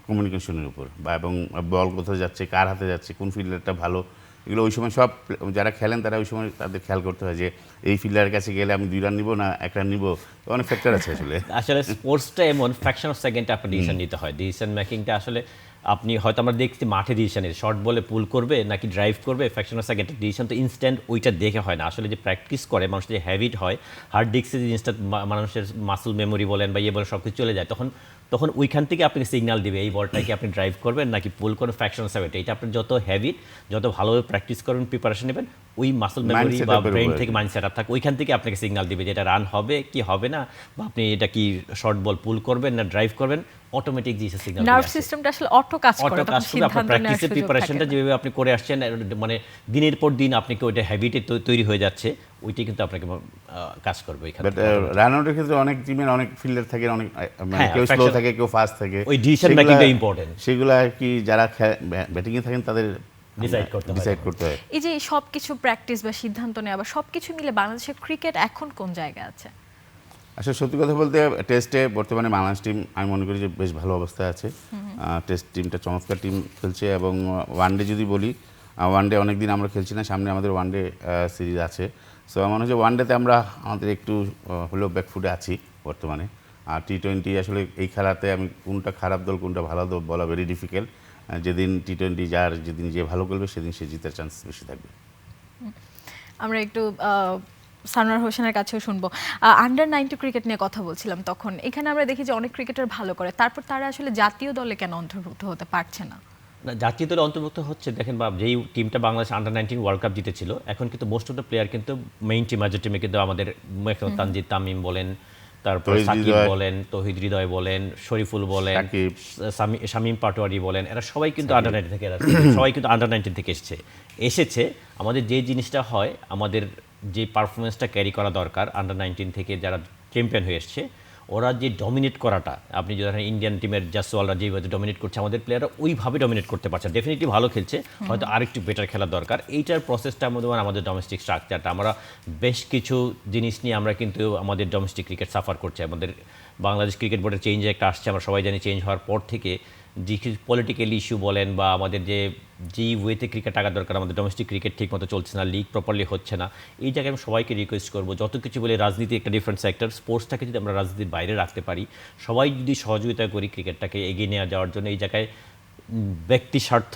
কমিউনিকেশনের উপর, বা এবং বল কোথায় যাচ্ছে, কার হাতে যাচ্ছে, কোন ফিল্ডারটা ভালো, এগুলো ওই সময় সব যারা খেলেন তারা ওই সময় তাদের খেয়াল করতে হয় যে এই ফিল্ডারের কাছে গেলে আমি 2 রান নিব না 1 রান নিব। তো অনেক ফ্যাক্টর আছে আসলে। আসলে স্পোর্টসটা এমন ফ্র্যাকশন অফ সেকেন্ডে আপনার ডিসিশন নিতে হয়। ডিসিশন মেকিংটা আসলে আপনি হয়তো আমরা দেখছি মাঠে ডিসিশন নিতে, শর্ট বলে পুল করবে নাকি ড্রাইভ করবে, ফ্র্যাকশন অফ সেকেন্ডের ডিসিশন তো ইনস্ট্যান্ট ওইটা দেখে হয় না। আসলে যে প্র্যাকটিস করে মানুষের যে হ্যাবিট হয়, হার্ড ডিস্কে যে জিনিসটা মানুষের মাসল মেমোরি বলেন বা বলেন সব কিছু চলে যায়, তখন ওইখান থেকে আপনাকে সিগন্যাল দিবে এই বলটাকে আপনি ড্রাইভ করবেন নাকি পুল করবেন, ফ্র্যাকশন সেভেন। এটা আপনার যত হ্যাবিট, যত ভালোভাবে প্র্যাকটিস করবেন, প্রিপারেশন নেবেন, ওই মাসল মেমোরি বা ব্রেন থেকে মাইন্ড সেট আপ থাকে, ওইখান থেকে আপনাকে সিগন্যাল দিবে যে এটা রান হবে কি হবে না, বা আপনি এটা কি শর্ট বল পুল করবেন না ড্রাইভ করবেন, অটোমেটিক যে সিগন্যাল নার্ভ সিস্টেমটা আসলে অটো কাজ করে, তখন সিদ্ধান্ত নেওয়ার সুযোগ থাকে। প্রিপারেশনটা যেভাবে আপনি করে আসছেন, মানে দিনের পর দিন আপনাকে ওইটা হ্যাবিটে তৈরি হয়ে যাচ্ছে, ওইটাই কিন্তু আপনাকে কাজ করবে ওইখানে। বাট রান আউটের ক্ষেত্রে অনেক টিমের অনেক ফিল্ডার থাকে, অনেক মানে কেউ স্লো থাকে, কেউ ফাস্ট থাকে, ওই ডিসিশন মেকিংটা ইম্পর্টেন্ট। সেগুলো আর কি যারা ব্যাটিংয়ে থাকেন তাদের ডিসাইড করতে হয়। এই যে সবকিছু প্র্যাকটিস বা সিদ্ধান্ত নেওয়া বা সবকিছু মিলে বাংলাদেশের ক্রিকেট এখন কোন জায়গায় আছে? আসলে সত্যি কথা বলতে টেস্টে বর্তমানে বাংলাদেশ টিম আমি মনে করি যে বেশ ভালো অবস্থায় আছে। টেস্ট টিমটা চমৎকার টিম খেলছে, এবং ওয়ানডে যদি বলি, ওয়ানডে অনেক দিন আমরা খেলছি না, সামনে আমাদের ওয়ানডে সিরিজ আছে। সো আমার মনে হচ্ছে ওয়ানডেতে আমরা আমাদের একটু হলেও ব্যাকফুটে আছি বর্তমানে। আর টি-20 আসলে এই খেলাতে আমি কোনটা খারাপ দল কোনটা ভালো দল বলা ভেরি ডিফিকাল্ট। যেদিন টি-20 যেদিন যে ভালো করবে সেদিন সে জিতার চান্স বেশি থাকবে। আমরা একটু সানোয়ার হোসেনের কাছেও শুনবো। আন্ডার-19 ক্রিকেট নিয়ে কথা বলছিলাম, তখন এখানে আমরা দেখি যে অনেক ক্রিকেটার ভালো করে, তারপর তারা আসলে জাতীয় দলে কেন অন্তর্ভুক্ত হতে পারছে না? জাতীয় দলে অন্তর্ভুক্ত হচ্ছে, দেখেন যেই টিমটা বাংলাদেশ আন্ডার-19 ওয়ার্ল্ড কাপ জিতেছিল, এখন কিন্তু মোস্ট অফ দ্য প্লেয়ার কিন্তু মেইন টিম, মেজর টিমে কিন্তু আমাদের তানজিদ তামিম বলেন, তারপর সাকিব বলেন, তৌহিদ হৃদয় বলেন, শরীফুল বলেন, শামীম পাটোয়ারি বলেন, এরা সবাই কিন্তু আন্ডার-19 থেকে সবাই কিন্তু আন্ডার-19 থেকে এসেছে। আমাদের যে জিনিসটা হয়, আমাদের যে পারফরমেন্সটা ক্যারি করা দরকার আন্ডার-19 থেকে যারা চ্যাম্পিয়ন হয়ে এসছে, ওরা যে ডমিনেট করাটা, আপনি যদি ধরেন ইন্ডিয়ান টিমের জাসওয়ালরা যেভাবে ডমিনেট করছে, আমাদের প্লেয়াররা ওইভাবে ডমিনেট করতে পারছে। ডেফিনেটলি ভালো খেলছে, হয়তো আরেকটু বেটার খেলা দরকার। এইটার প্রসেসটার মধ্যে আমাদের ডোমেস্টিক স্ট্রাকচারটা, আমরা বেশ কিছু জিনিস নিয়ে আমরা কিন্তু আমাদের ডোমেস্টিক ক্রিকেট সাফার করছে। আমাদের বাংলাদেশ ক্রিকেট বোর্ডের চেঞ্জ একটা আসছে, আমরা সবাই জানি। চেঞ্জ হওয়ার পর থেকে যে পলিটিক্যাল ইস্যু বলেন বা আমাদের যেই ওয়েতে ক্রিকেট আগা দরকার, আমাদের ডোমেস্টিক ক্রিকেট ঠিকমতো চলছে না, লিগ প্রপারলি হচ্ছে না, এই জায়গায় আমি সবাইকে রিকোয়েস্ট করবো, যত কিছু বলে রাজনীতি একটা ডিফারেন্ট সেক্টর, স্পোর্টসটাকে যদি আমরা রাজনীতির বাইরে রাখতে পারি, সবাই যদি সহযোগিতা করি ক্রিকেটটাকে এগিয়ে নিয়ে যাওয়ার জন্য, এই জায়গায় ব্যক্তি স্বার্থ,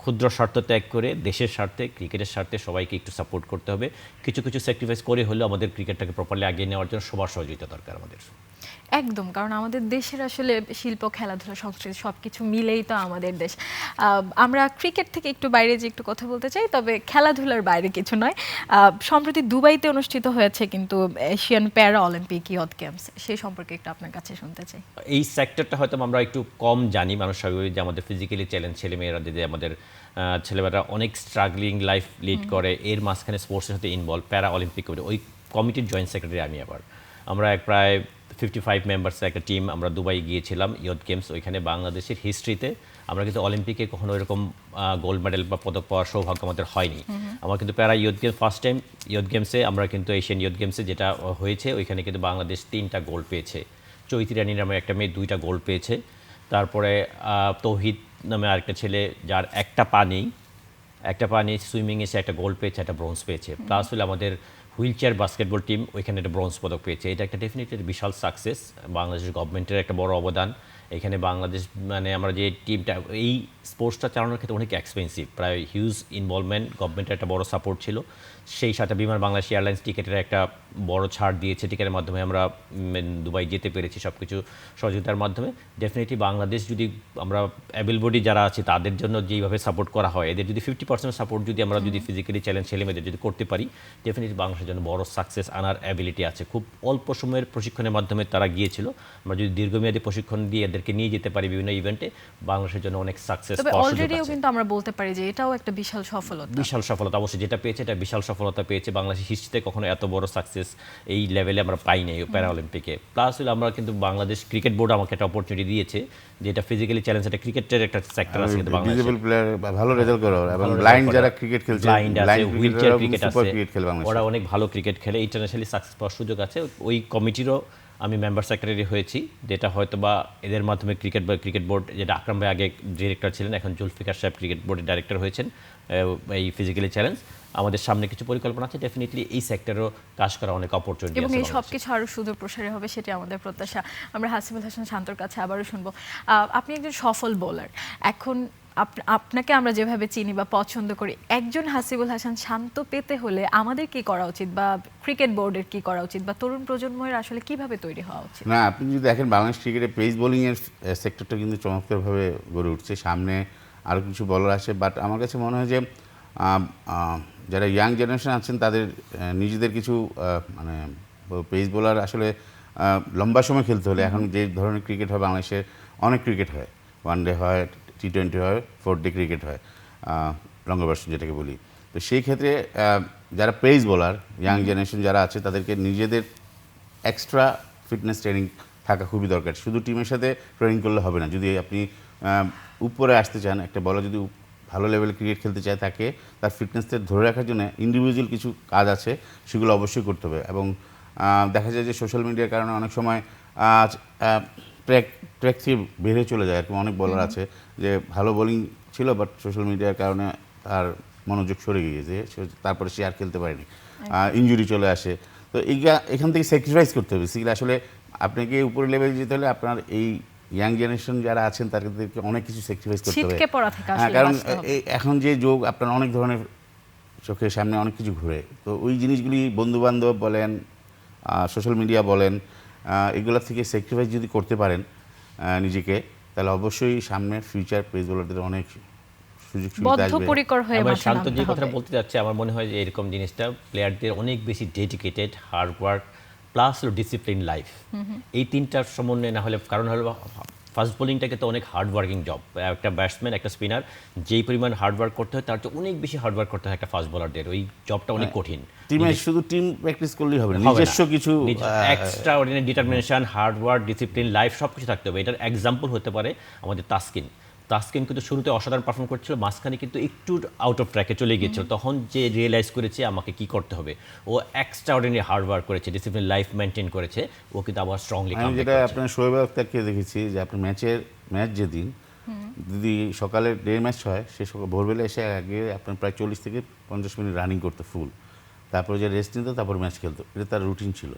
ক্ষুদ্র স্বার্থ ত্যাগ করে দেশের স্বার্থে, ক্রিকেটের স্বার্থে সবাইকে একটু সাপোর্ট করতে হবে। কিছু কিছু স্যাক্রিফাইস করে হলেও আমাদের ক্রিকেটটাকে প্রপারলি এগিয়ে নেওয়ার জন্য সবার সহযোগিতা দরকার আমাদের। একদম, কারণ আমাদের দেশের আসলে শিল্প, খেলাধুলা, সংস্কৃতি সবকিছু মিলেই তো আমাদের দেশ। আমরা ক্রিকেট থেকে একটু বাইরে যে একটু কথা বলতে চাই, তবে খেলাধুলার বাইরে কিছু নয়। সম্প্রতি দুবাইতে অনুষ্ঠিত হয়েছে কিন্তু এশিয়ান প্যারা অলিম্পিক ইয়থ গেমস, সেই সম্পর্কে একটু আপনার কাছে শুনতে চাই। এই সেক্টরটা হয়তো আমরা একটু কম জানি, মানুষ স্বাভাবিক যে আমাদের ফিজিক্যালি চ্যালেঞ্জ ছেলেমেয়েরা, যে আমাদের ছেলেমেয়েরা অনেক স্ট্রাগলিং লাইফ লিড করে, এর মাঝখানে স্পোর্টসের সাথে ইনভলভ, প্যারা অলিম্পিক কমিটি, ওই কমিটির জয়েন্ট সেক্রেটারি আমি। আমরা প্রায় 55 মেম্বার্সের একটা টিম আমরা দুবাই গিয়েছিলাম ইয়থ গেমস। ওইখানে বাংলাদেশের হিস্ট্রিতে আমরা কিন্তু অলিম্পিকে কখনো এরকম গোল্ড মেডেল বা পদক পাওয়ার সৌভাগ্য আমাদের হয়নি। আমার কিন্তু প্যারা youth games first time youth গেমসে, আমরা কিন্তু এশিয়ান ইয়থ গেমসে যেটা হয়েছে, ওইখানে কিন্তু বাংলাদেশ 3টা গোল্ড পেয়েছে। চৈতি রানী নামে একটা মেয়ে 2টা গোল্ড পেয়েছে। তারপরে তৌহিদ নামে আরেকটা ছেলে, যার একটা পা নেই, সুইমিং এসে একটা গোল্ড পেয়েছে, একটা ব্রোঞ্জ পেয়েছে। প্লাস হলে আমাদের হুইল চেয়ার বাস্কেটবল টিম ওইখানে একটা ব্রোঞ্জ পদক পেয়েছে। এটা একটা ডেফিনেটলি বিশাল সাকসেস, বাংলাদেশ গভর্নমেন্টের একটা বড় অবদান এখানে। বাংলাদেশ মানে আমরা যে টিমটা, এই স্পোর্টসটা চালানোর ক্ষেত্রে অনেক এক্সপেন্সিভ, প্রায় হিউজ ইনভলভমেন্ট, গভর্নমেন্টের একটা বড় সাপোর্ট ছিল। সেই সাথে বিমান বাংলাদেশ এয়ারলাইন্স টিকেটের একটা বড় ছাড় দিয়েছে, টিকেটের মাধ্যমে আমরা দুবাই যেতে পেরেছি সব কিছু সহযোগিতার মাধ্যমে। ডেফিনেটলি বাংলাদেশ যদি আমরা অ্যাবেল বডি যারা আছে তাদের জন্য যেইভাবে সাপোর্ট করা হয়, এদের যদি 50% সাপোর্ট যদি আমরা যদি ফিজিক্যালি চ্যালেঞ্জ ছেলেমেয়েদের যদি করতে পারি, ডেফিনেটলি বাংলাদেশের জন্য বড় সাকসেস আনার অ্যাবিলিটি আছে। খুব অল্প সময়ের প্রশিক্ষণের মাধ্যমে তারা গিয়েছিল, আমরা যদি দীর্ঘমেয়াদী প্রশিক্ষণ দিয়ে এদেরকে নিয়ে যেতে পারি বিভিন্ন ইভেন্টে, বাংলাদেশের জন্য অনেক সাকসেস তবে পাওয়ার সুযোগ অলরেডিও আছে। কিন্তু আমরা বলতে পারি যে এটাও একটা বিশাল সফলতা। বিশাল সফলতা অবশ্যই, যেটা পেয়েছে এটা বিশাল সফলতা পেয়েছে। বাংলাদেশের হিস্ট্রিতে কখনো এত বড় সাকসেস এই লেভেলে আমরা পাই নাই প্যারা অলিম্পিকে। প্লাস হলো আমরা কিন্তু বাংলাদেশ ক্রিকেট বোর্ড আমাকে একটা অপরচুনিটি দিয়েছে, যেটা ফিজিক্যালি চ্যালেঞ্জ, এটা ক্রিকেটের একটা সেক্টর আছে কিন্তু বাংলাদেশে। ডিসেবল প্লেয়ার ভালো রেজাল্ট করে, এবং ব্লাইন্ড যারা ক্রিকেট খেলছে, ব্লাইন্ড আছে, হুইল চেয়ার ক্রিকেট আছে, ক্রিকেট খেলে বাংলাদেশ, ওরা অনেক ভালো ক্রিকেট খেলে, ইন্টারন্যাশনালি সাকসেস পাওয়ার সুযোগ আছে। ওই কমিটিরও আমি মেম্বার সেক্রেটারি হয়েছি, যেটা হয়তো বা এদের মাধ্যমে ক্রিকেট বোর্ড, যেটা আকরাম ভাই আগে ডিরেক্টর ছিলেন, এখন জুলফিকার সাহেব ক্রিকেট বোর্ডের ডাইরেক্টর হয়েছেন। এই ফিজিক্যালি চ্যালেঞ্জ আমাদের সামনে কিছু পরিকল্পনা আছে, ডেফিনেটলি এই সেক্টরেও কাজ করা অনেক অপরচুনিটি আছে এবং এই বাংলাদেশে। সবকিছু আরো সুদূর প্রসারী হবে, সেটি আমাদের প্রত্যাশা। আমরা হাসিবুল হাসান শান্তর কাছে আবারও শুনবো। আপনি একজন সফল বোলার, এখন আপনাকে আমরা যেভাবে চিনি বা পছন্দ করি, একজন হাসিবুল হাসান শান্ত পেতে হলে আমাদের কি করা উচিত, বা ক্রিকেট বোর্ডের কি করা উচিত, বা তরুণ প্রজন্মের আসলে কিভাবে তৈরি হওয়া উচিত? না, আপনি যদি দেখেন বাংলাদেশ ক্রিকেটে পেস বোলিংয়ের সেক্টরটা কিন্তু চমৎকারভাবে গড়ে উঠছে, সামনে আরও কিছু বলার আসে। বাট আমার কাছে মনে হয় যে যারা ইয়াং জেনারেশন আছেন তাদের নিজেদের কিছু মানে পেস বোলার আসলে লম্বা সময় খেলতে হলে, এখন যে ধরনের ক্রিকেট হয় বাংলাদেশে, অনেক ক্রিকেট হয়, ওয়ানডে হয়, T20 হয়, 4 ডে ক্রিকেট হয়, লঙ্গা ভার্সন যেটাকে বলি। তো সেই ক্ষেত্রে যারা পেস বোলার, ইয়াং জেনারেশন যারা আছে, তাদেরকে নিজেদের এক্সট্রা ফিটনেস ট্রেনিং থাকা খুবই দরকার। শুধু টিমের সাথে ট্রেনিং করলে হবে না। যদি আপনি উপরে আসতে চান, একটা বলার যদি ভালো লেভেলে ক্রিকেট খেলতে চায়, তাকে তার ফিটনেসটা ধরে রাখার জন্য ইন্ডিভিজুয়াল কিছু কাজ আছে, সেগুলো অবশ্যই করতে হবে। এবং দেখা যায় যে সোশ্যাল মিডিয়ার কারণে অনেক সময় ট্র্যাক থেকে বেরিয়ে চলে যায়। এরকম অনেক বলার আছে যে ভালো বোলিং ছিল, বাট সোশ্যাল মিডিয়ার কারণে তার মনোযোগ সরে গিয়েছে, তারপরে সে আর খেলতে পারেনি, ইনজুরি চলে আসে। তো এখান থেকে স্যাক্রিফাইস করতে হবে। সেগুলো আসলে আপনাকে উপরে লেভেলে যেতে হলে আপনার এই ইয়াং জেনারেশন যারা আছেন তাদেরকে অনেক কিছু স্যাক্রিফাইস করতে হবে। কারণ এখন যে যোগ, আপনার অনেক ধরনের চোখের সামনে অনেক কিছু ঘুরে, তো ওই জিনিসগুলি বন্ধুবান্ধব বলেন, সোশ্যাল মিডিয়া বলেন, এগুলোর থেকে স্যাক্রিফাইস যদি করতে পারেন নিজেকে, তাহলে অবশ্যই সামনের ফিউচার পেস বোলারদের অনেক সুযোগ সুবিধা আসবে। আমার শান্ত যে কথাটা বলতে যাচ্ছে, আমার মনে হয় যে এরকম জিনিসটা প্লেয়ারদের অনেক বেশি dedicated, hard work plus discipline life, এই তিনটার সমন্বয় না হলে, কারণ হলো ফাস্ট বোলিংটাকে তো অনেক হার্ড ওয়ার্কিং জব। একটা ব্যাটসম্যান, একটা স্পিনার যেই পরিমাণ হার্ড ওয়ার্ক করতে হয়, তার চেয়ে অনেক বেশি হার্ড ওয়ার্ক করতে হয় একটা ফাস্ট বোলারদের। ওই জবটা অনেক কঠিন। টিমে শুধু টিম প্র্যাকটিস করলেই হবে না, নিজস্ব কিছু extra ordinary determination, hard work, discipline life সব কিছু থাকতে হবে। এটার এক্সাম্পল হতে পারে আমাদের তাসকিন কিন্তু শুরুতে অসাধারণ পারফর্ম করছিল, মাঝখানে কিন্তু একটু আউট অফ ট্র্যাকে চলে গিয়েছিল। তখন যে রিয়েলাইজ করেছে আমাকে কি করতে হবে, ও এক্সট্রা অর্ডিনারি হার্ড ওয়ার্ক করেছে, ডিসিপ্লিন লাইফ মেনটেন করেছে, ও কিন্তু আবার স্ট্রংলি। আমি যেটা আপনার শোয়েব আখতারকে দেখেছি যে আপনার ম্যাচ যেদিন যদি সকালে ডে ম্যাচ হয় সে ভোরবেলা এসে আগে আপনার প্রায় 40 থেকে 50 মিনিট রানিং করতো ফুল, তারপরে যে রেস্ট নিত, তারপর ম্যাচ খেলতো, এটা তার রুটিন ছিল।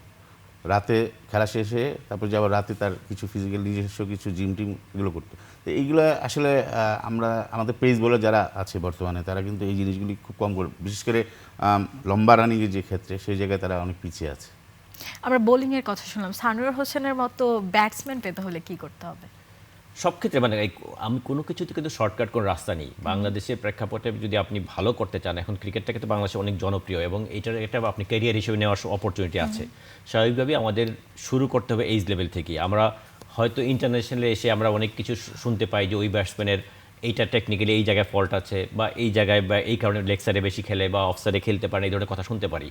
রাতে খেলা শেষে তারপর যে আবার রাতে তার কিছু ফিজিক্যাল নিজস্ব কিছু জিম টিম এগুলো করতো। তো এইগুলো আসলে আমরা আমাদের পেস বোলার যারা আছে বর্তমানে তারা কিন্তু এই জিনিসগুলি খুব কম করে, বিশেষ করে লম্বা রানিংয়ের যে ক্ষেত্রে সেই জায়গায় তারা অনেক পিছিয়ে আছে। আমরা বোলিংয়ের কথা শুনলাম, সানোয়ার হোসেনের মতো ব্যাটসম্যান পেতে হলে কি করতে হবে? সব ক্ষেত্রে মানে আমি কোনো কিছুতে কিন্তু শর্টকাট কোনো রাস্তা নেই। বাংলাদেশের প্রেক্ষাপটে যদি আপনি ভালো করতে চান, এখন ক্রিকেটটাকে তো বাংলাদেশে অনেক জনপ্রিয় এবং এটা আপনি ক্যারিয়ার হিসেবে নেওয়ার অপরচুনিটি আছে। স্বাভাবিকভাবেই আমাদের শুরু করতে হবে এইজ লেভেল থেকেই। আমরা হয়তো ইন্টারন্যাশনালে এসে আমরা অনেক কিছু শুনতে পাই যে ওই ব্যাটসম্যানের এইটা টেকনিক্যালি এই জায়গায় ফল্ট আছে, বা এই জায়গায় বা এই কারণে লেগ সাইডে বেশি খেলে বা অফ সাইডে খেলতে পারে, এই ধরনের কথা শুনতে পারি।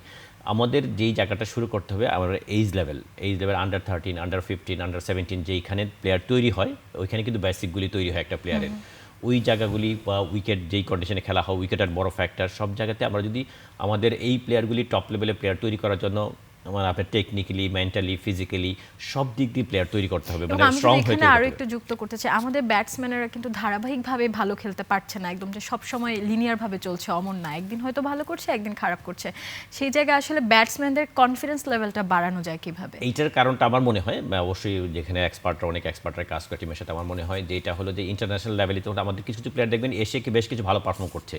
আমাদের যেই জায়গাটা শুরু করতে হবে আমাদের age level under 13, under 15, under 17 যেইখানে প্লেয়ার তৈরি হয়, ওইখানে কিন্তু বেসিকগুলি তৈরি হয় একটা প্লেয়ারের। ওই জায়গাগুলি বা উইকেট যেই কন্ডিশনে খেলা হয়, উইকেটের বড় ফ্যাক্টর, সব জায়গাতে আমরা যদি আমাদের এই প্লেয়ারগুলি টপ লেভেলের প্লেয়ার তৈরি করার জন্য মানে আপনার টেকনিক্যালি, মেন্টালি, ফিজিক্যালি সব দিক দিয়ে প্লেয়ার তৈরি করতে হবে, মানে আমি স্ট্রং যদি হতে এখানে আরো হবে। একটু যুক্ত করতে চাই, আমাদের ব্যাটসম্যানেরা কিন্তু ধারাবাহিকভাবে ভালো খেলতে পারছে না, একদম যে সব সময় লিনিয়ার ভাবে চলছে অমন না, একদিন হয়তো ভালো করছে একদিন খারাপ করছে। সেই জায়গায় আসলে ব্যাটসম্যানদের কনফিডেন্স লেভেলটা বাড়ানো যায় কিভাবে? এইটার কারণটা আমার মনে হয় অবশ্যই যেখানে অনেক এক্সপার্টরা কাজ করে টিমের সাথে, আমার মনে হয় যে এটা হলো যে ইন্টারন্যাশনাল লেভেলে তো আমাদের কিছু কিছু প্লেয়ার দেখবেন এসে বেশ কিছু ভালো পারফর্ম করছে,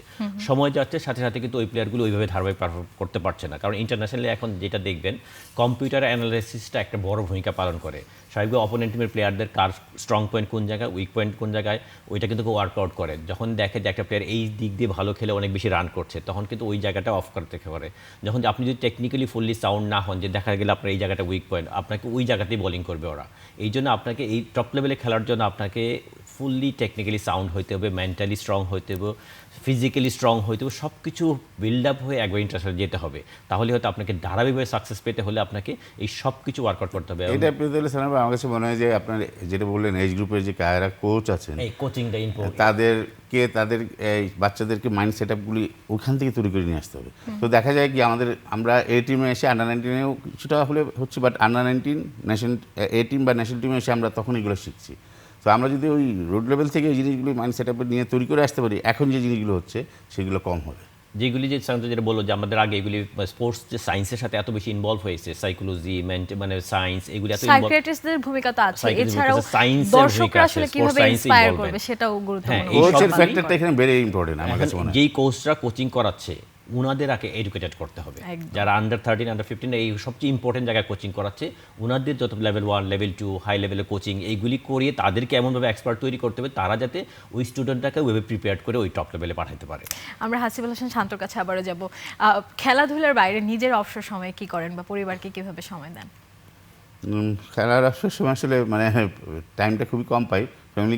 সময় যাচ্ছে সাথে সাথে কিন্তু ওই প্লেয়ারগুলো ওইভাবে ধারাবাহিক পারফর্ম করতে পারছে না। কারণ ইন্টারন্যাশনালি এখন যেটা দেখবেন কম্পিউটার অ্যানালাইসিসটা একটা বড় ভূমিকা পালন করে। স্বাভাবিকভাবে অপোনেন্ট টিমের প্লেয়ারদের কার স্ট্রং পয়েন্ট কোন জায়গায়, উইক পয়েন্ট কোন জায়গায়, ওইটা কিন্তু ওয়ার্কআউট করে। যখন দেখে যে একটা প্লেয়ার এই দিক দিয়ে ভালো খেলে অনেক বেশি রান করছে, তখন কিন্তু ওই জায়গাটা অফ করতে পারে। যখন আপনি যদি টেকনিক্যালি ফুললি সাউন্ড না হন, যে দেখা গেলে আপনার এই জায়গাটা উইক পয়েন্ট, আপনাকে ওই জায়গাতেই বোলিং করবে ওরা। এই জন্য আপনাকে এই টপ লেভেলে খেলার জন্য আপনাকে ফুললি টেকনিক্যালি সাউন্ড হইতে হবে, মেন্টালি স্ট্রং হইতে হবে, ফিজিক্যালি স্ট্রং হইতে হবে, সব কিছু বিল্ড আপ হয়ে একবার ইন্টারন্যাশনাল যেতে হবে। তাহলে হয়তো আপনাকে ধারাবাহিকভাবে সাকসেস পেতে হলে আপনাকে এই সব কিছু ওয়ার্কআউট করতে হবে। এটা পেতে হলে সানার ভাই আমার কাছে মনে হয় যে আপনার যেটা বললেন এজ গ্রুপের যে কারা কোচ আছেন এই কোচিংটা ইম্পর্টেন্ট। তাদের এই বাচ্চাদেরকে মাইন্ড সেট আপগুলি ওখান থেকে তৈরি করে নিয়ে আসতে হবে। তো দেখা যায় কি আমরা এ টিমে এসে আন্ডার 19-এও কিছুটা হলে হচ্ছে, but under 19 national A team বা ন্যাশনাল টিমে এসে আমরা তখন এগুলো শিখছি। তো আমরা যদি ওই রোড লেভেল থেকে এই জিনিসগুলি মাইন্ড সেট আপে নিয়ে তৈরি করে আসতে পারি, এখন যে জিনিসগুলো হচ্ছে সেগুলো কম হবে। যেগুলি যে সায়েন্স যেটা বললো যে আমাদের আগে এগুলি স্পোর্টস যে সায়েন্সের সাথে এত বেশি ইনভলভ হয়েছে, সাইকোলজি মানে সায়েন্স এগুলি এত সাইকিয়াট্রিস্টদের ভূমিকা তো আছে, Psychiatrist এছাড়াও ভূমিকা আছে, science এর দর্শকরা ভূমিকা আছে, আসলে sports কিভাবে science ইন্সপায়ার involvement। করবে সেটাও গুরুত্বপূর্ণ। এই কোচের সব ফ্যাক্টরটা এখানে ভেরি ইম্পর্টেন্ট আমার কাছে মনে হয়। যেই কোচরা কোচিং করাচ্ছে উনাদের আগে এডুকেটেড করতে হবে। একদম। যারা আন্ডার 13, আন্ডার 15 এই সবচেয়ে ইম্পর্টেন্ট জায়গায় কোচিং করাচ্ছে, উনাদের যত লেভেল 1, লেভেল 2, হাই লেভেলের কোচিং এইগুলি করিয়ে তাদেরকে এমনভাবে এক্সপার্ট তৈরি করতে হবে তারা যাতে ওই স্টুডেন্টটাকে ওইভাবে প্রিপেয়ার করে ওই টপ লেভেলে পাঠাতে পারে। আমরা হাসিবুল হাসান শান্তর কাছে আবারও যাব। খেলাধুলার বাইরে নিজের অবসর সময়ে কি করেন বা পরিবারকে কিভাবে সময় দেন? খেলার অবসর সময় আসলে মানে টাইমটা খুবই কম পাই, ফ্যামিলি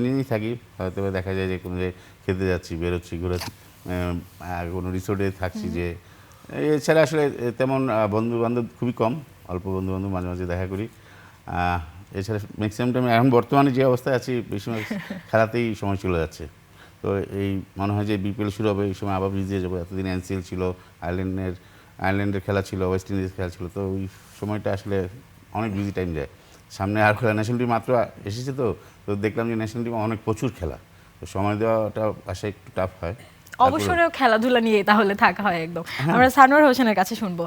নিয়েই থাকি। হয়তো দেখা যায় যে কোনো জায়গায় খেতে যাচ্ছি, বেরোচ্ছি, ঘোরাচ্ছি, কোনো রিসোর্টে থাকছি। যে এছাড়া আসলে তেমন বন্ধু বান্ধব খুবই কম, অল্প বন্ধু বান্ধব মাঝে মাঝে দেখা করি। এছাড়া ম্যাক্সিমাম টাইম এখন বর্তমানে যে অবস্থায় আছি বেশিরভাগ খেলাতেই সময় চলে যাচ্ছে। তো এই মনে হয় যে বিপিএল শুরু হবে, এই সময় আবার ভিজিয়ে যাবো। এতদিন এনসিএল ছিল, আয়ারল্যান্ডের খেলা ছিল, ওয়েস্ট ইন্ডিজের খেলা ছিল, তো ওই সময়টা আসলে অনেক বিজি টাইম যায়। সামনে আর খেলা ন্যাশনাল টিম মাত্র এসেছে, তো দেখলাম যে ন্যাশনাল টিমে অনেক প্রচুর খেলা, তো সময় দেওয়াটা আসলে একটু টাফ হয়। অবসরেও খেলাধুলা নিয়ে তাহলে থাকা হয় একদম। আমরা সানোয়ার হোসেনের কাছে শুনবো,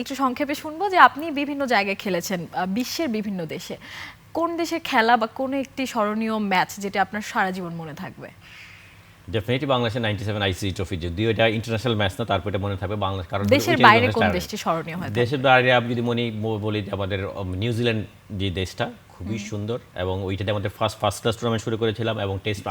একটু সংক্ষেপে শুনবো যে আপনি বিভিন্ন জায়গায় খেলেছেন, বিশ্বের বিভিন্ন দেশে। কোন দেশের খেলা বা কোন একটি স্মরণীয় ম্যাচ যেটা আপনার সারা জীবন মনে থাকবে? ডেফিনেটলি বাংলাদেশের 97 আইসিসি ট্রফি, যদিও এটা ইন্টারন্যাশনাল ম্যাচ না, তারপর এটা মনে থাকবে বাংলাদেশ। কারণ দেশের বাইরে কোন দেশটি স্মরণীয় হয়? দেশের বাইরে আমি যদি বলি যে আমাদের নিউজিল্যান্ড যে দেশটা খুবই সুন্দর, এবং ওইটাতে আমাদের ফার্স্ট ক্লাস টুর্নামেন্ট শুরু করেছিলাম, এবং টেস্ট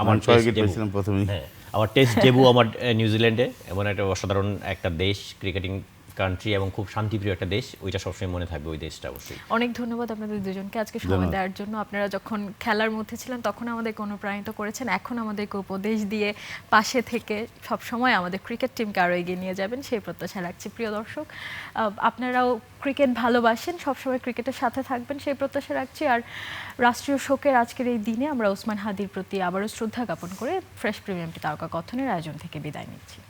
আমার টেস্ট ডেবু আমার নিউজিল্যান্ডে, এমন একটা অসাধারণ একটা দেশ, ক্রিকেটিং কান্ট্রি এবং খুব শান্তিপ্রিয় একটা দেশ, ওইটা সবসময় মনে থাকবে ওই দেশটা অবশ্যই। অনেক ধন্যবাদ আপনাদের দুজনকে আজকে সময় দেওয়ার জন্য। আপনারা যখন খেলার মধ্যে ছিলেন তখন আমাদেরকে অনুপ্রাণিত করেছেন, এখন আমাদেরকে উপদেশ দিয়ে পাশে থেকে সবসময় আমাদের ক্রিকেট টিমকে আরও এগিয়ে নিয়ে যাবেন সেই প্রত্যাশা রাখছি। প্রিয় দর্শক, আপনারাও ক্রিকেট ভালোবাসেন, সবসময় ক্রিকেটের সাথে থাকবেন সেই প্রত্যাশা রাখছি। আর রাষ্ট্রীয় শোকের আজকের এই দিনে আমরা ওসমান হাদির প্রতি আবারও শ্রদ্ধা জ্ঞাপন করে ফ্রেশ প্রিমিয়ামটি তারকা কথনের আয়োজন থেকে বিদায় নিচ্ছি।